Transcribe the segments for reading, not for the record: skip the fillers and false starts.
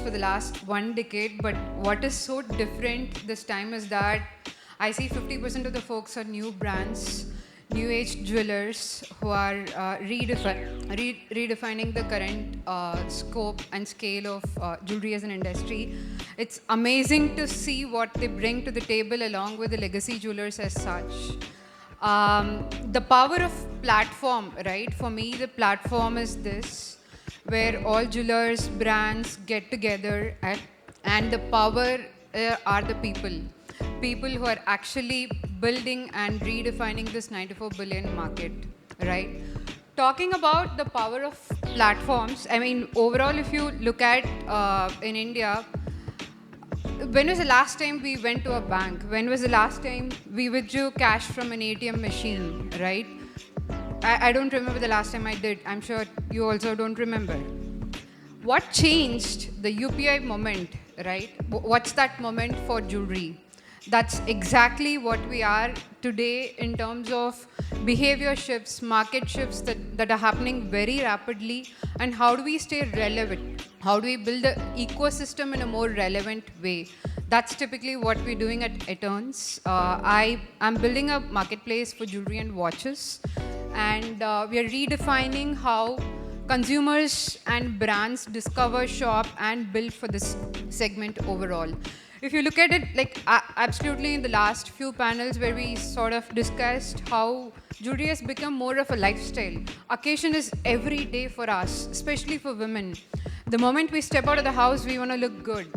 for the last 1 decade, but what is so different this time is that I see 50% of the folks are new brands, new age jewelers who are redefining the current scope and scale of jewelry as an industry. It's amazing to see what they bring to the table along with the legacy jewelers as such. The power of platform, right? For me, the platform is this, where all jewelers, brands get together, and the power are the people who are actually building and redefining this 94 billion market, right? Talking about the power of platforms, I mean, overall, if you look at in India, when was the last time we went to a bank? When was the last time we withdrew cash from an ATM machine, right? I don't remember the last time I did. I'm sure you also don't remember. What changed the UPI moment, right? What's that moment for jewelry? That's exactly what we are today in terms of behavior shifts, market shifts that are happening very rapidly, and how do we stay relevant? How do we build the ecosystem in a more relevant way? That's typically what we're doing at Eterns. I am building a marketplace for jewelry and watches, and we are redefining how consumers and brands discover, shop, and build for this segment overall. If you look at it, like absolutely in the last few panels where we sort of discussed how jewelry has become more of a lifestyle. Occasion is every day for us, especially for women. The moment we step out of the house, we want to look good.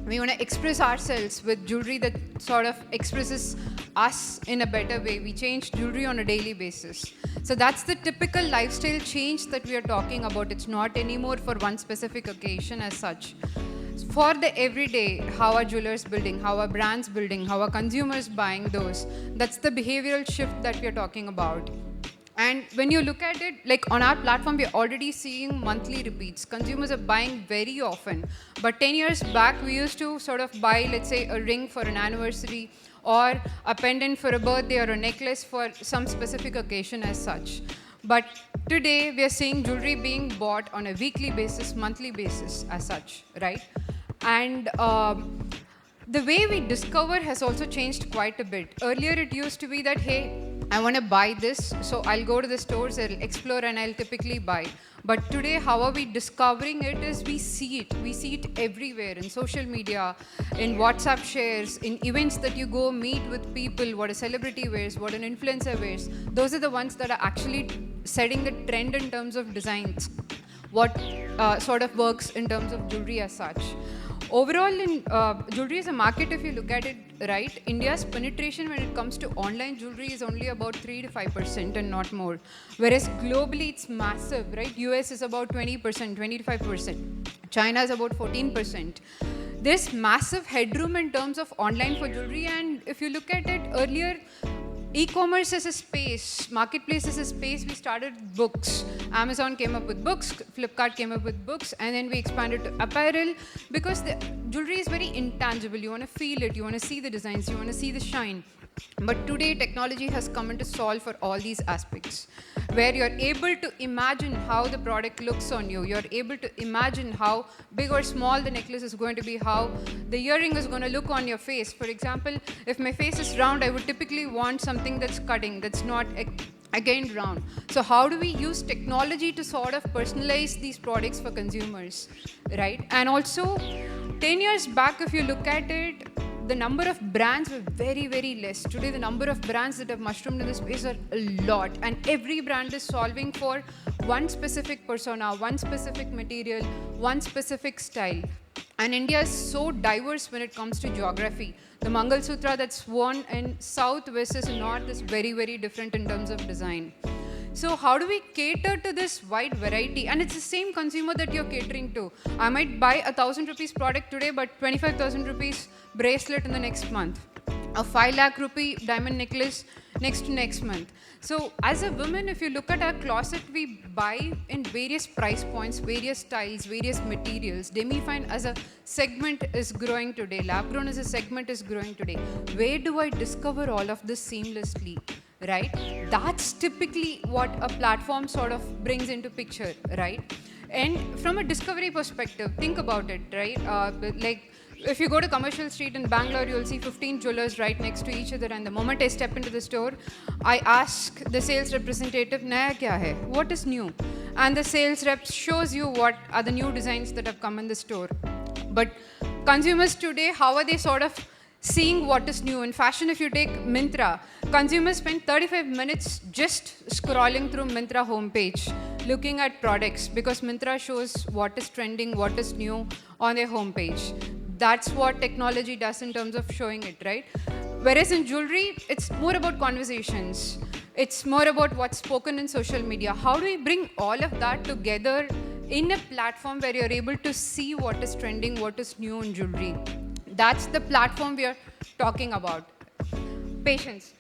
We want to express ourselves with jewelry that sort of expresses us in a better way. We change jewelry on a daily basis. So that's the typical lifestyle change that we are talking about. It's not anymore for one specific occasion as such. For the everyday, how are jewelers building, how are brands building, how are consumers buying those? That's the behavioral shift that we are talking about. And when you look at it, like on our platform, we're already seeing monthly repeats. Consumers are buying very often. But 10 years back, we used to sort of buy, let's say, a ring for an anniversary or a pendant for a birthday or a necklace for some specific occasion as such. But today, we are seeing jewelry being bought on a weekly basis, monthly basis as such, right? And the way we discover has also changed quite a bit. Earlier, it used to be that, hey, I want to buy this, so I'll go to the stores, I'll explore, and I'll typically buy. But today, how are we discovering it is we see it. We see it everywhere in social media, in WhatsApp shares, in events that you go meet with people, what a celebrity wears, what an influencer wears. Those are the ones that are actually setting the trend in terms of designs, what sort of works in terms of jewelry as such. Overall, in jewelry as a market, if you look at it right, India's penetration when it comes to online jewelry is only about 3 to 5% and not more. Whereas globally, it's massive, right? US is about 20%, 25%. China is about 14%. There's massive headroom in terms of online for jewelry, and if you look at it earlier, e-commerce is a space, marketplace is a space. We started books. Amazon came up with books, Flipkart came up with books, and then we expanded to apparel because the jewelry is very intangible. You want to feel it, you want to see the designs, you want to see the shine. But today, technology has come in to solve for all these aspects, where you're able to imagine how the product looks on you. You're able to imagine how big or small the necklace is going to be, how the earring is going to look on your face. For example, if my face is round, I would typically want something that's cutting, that's not again round. So how do we use technology to sort of personalize these products for consumers, right? And also, 10 years back, if you look at it, the number of brands were very, very less. Today, the number of brands that have mushroomed in this space are a lot. And every brand is solving for one specific persona, one specific material, one specific style. And India is so diverse when it comes to geography. The Mangal Sutra that's worn in south versus north is very, very different in terms of design. So how do we cater to this wide variety? And it's the same consumer that you're catering to. I might buy a 1,000 rupees product today, but 25,000 rupees bracelet in the next month. A 5 lakh rupee diamond necklace next month. So as a woman, if you look at our closet, we buy in various price points, various styles, various materials. Demi-fine as a segment is growing today. Lab-grown as a segment is growing today. Where do I discover all of this seamlessly? Right? That's typically what a platform sort of brings into picture, right? And from a discovery perspective, think about it, right? Like, if you go to Commercial Street in Bangalore, you'll see 15 jewelers right next to each other. And the moment I step into the store, I ask the sales representative, "Naya kya hai? What is new?" And the sales rep shows you what are the new designs that have come in the store. But consumers today, how are they sort of seeing what is new? In fashion, if you take Myntra, consumers spend 35 minutes just scrolling through Myntra homepage, looking at products, because Myntra shows what is trending, what is new on their homepage. That's what technology does in terms of showing it, right? Whereas in jewelry, it's more about conversations. It's more about what's spoken in social media. How do we bring all of that together in a platform where you're able to see what is trending, what is new in jewelry? That's the platform we are talking about. Patience.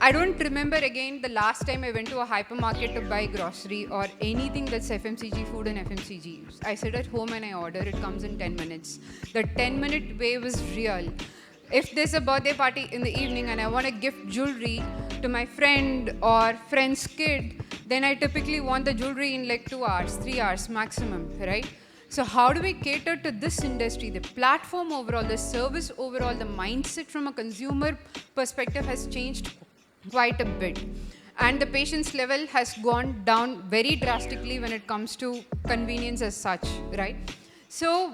I don't remember again the last time I went to a hypermarket to buy grocery or anything that's FMCG, food and FMCG. I sit at home and I order, it comes in 10 minutes. The 10-minute wave is real. If there's a birthday party in the evening and I want to gift jewelry to my friend or friend's kid, then I typically want the jewelry in like 2 hours, 3 hours maximum, right? So how do we cater to this industry? The platform overall, the service overall, the mindset from a consumer perspective has changed quite a bit. And the patience level has gone down very drastically when it comes to convenience as such, right? So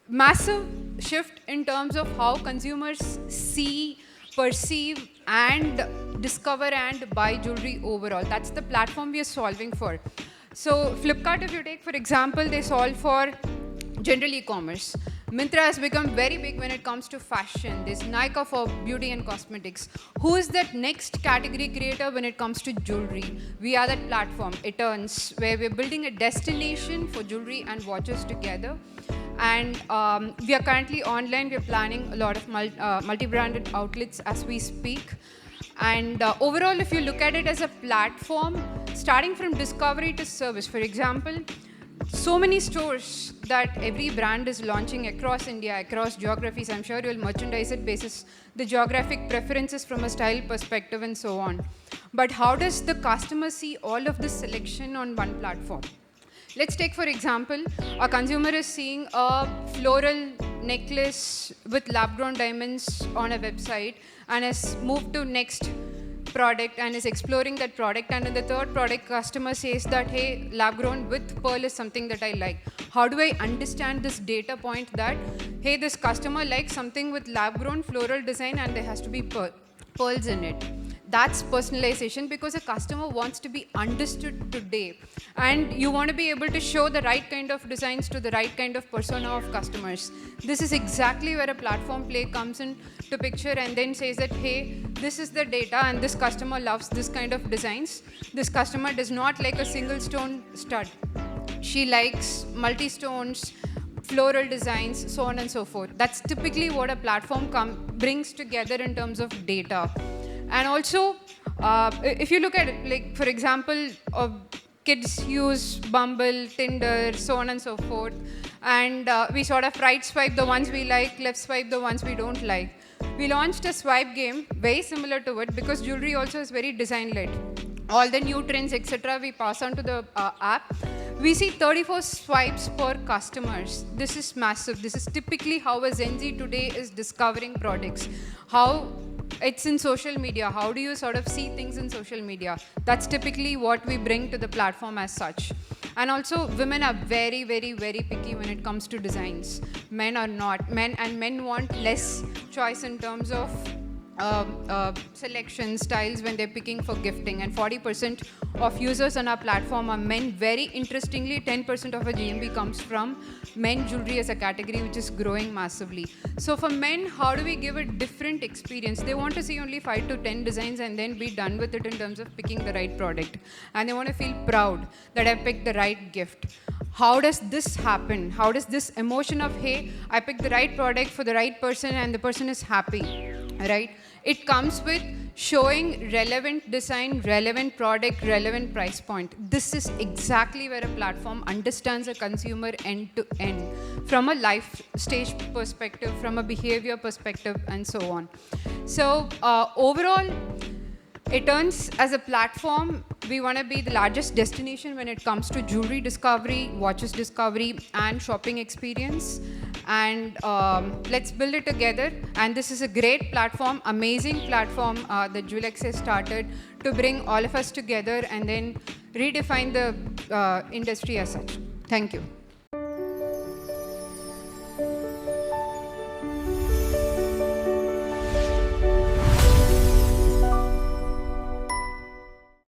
massive shift in terms of how consumers see, perceive, and discover and buy jewelry overall. That's the platform we are solving for. So Flipkart, if you take, for example, they solve for general e-commerce. Myntra has become very big when it comes to fashion. There's Nykaa for beauty and cosmetics. Who is that next category creator when it comes to jewelry? We are that platform, Eterns, where we're building a destination for jewelry and watches together. And we are currently online. We're planning a lot of multi-branded outlets as we speak. And overall, if you look at it as a platform, starting from discovery to service, for example, so many stores that every brand is launching across India, across geographies. I'm sure you'll merchandise it basis the geographic preferences from a style perspective and so on. But how does the customer see all of this selection on one platform? Let's take, for example, a consumer is seeing a floral necklace with lab-grown diamonds on a website and has moved to next product and is exploring that product, and in the third product customer says that, hey, lab grown with pearl is something that I like. How do I understand this data point that, hey, this customer likes something with lab grown floral design and there has to be pearls in it? That's personalization, because a customer wants to be understood today, and you want to be able to show the right kind of designs to the right kind of persona of customers. This is exactly where a platform play comes in to picture and then says that, hey, this is the data and this customer loves this kind of designs. This customer does not like a single stone stud. She likes multi-stones, floral designs, so on and so forth. That's typically what a platform brings together in terms of data. And also, if you look at it, like, for example, kids use Bumble, Tinder, so on and so forth. And we sort of right swipe the ones we like, left swipe the ones we don't like. We launched a swipe game, very similar to it, because jewelry also is very design-led. All the new trends, etc., we pass on to the app. We see 34 swipes per customers. This is massive. This is typically how a Gen Z today is discovering products. How it's in social media. How do you sort of see things in social media? That's typically what we bring to the platform as such. And also, women are very, very, very picky when it comes to designs. Men are not. Men want less choice in terms of selection styles when they're picking for gifting, and 40% of users on our platform are men. Very interestingly, 10% of our GMV comes from men jewelry as a category, which is growing massively. So for men, how do we give a different experience? They want to see only 5 to 10 designs and then be done with it in terms of picking the right product, and they want to feel proud that I picked the right gift. How does this happen? How does this emotion of, hey, I picked the right product for the right person and the person is happy, right? It comes with showing relevant design, relevant product, relevant price point. This is exactly where a platform understands a consumer end to end, from a life stage perspective, from a behavior perspective, and so on. So overall, Eterns as a platform We want to be the largest destination when it comes to jewelry discovery, watches discovery, and shopping experience. And let's build it together. And this is a great platform, amazing platform that Julex has started to bring all of us together and then redefine the industry as such. Thank you.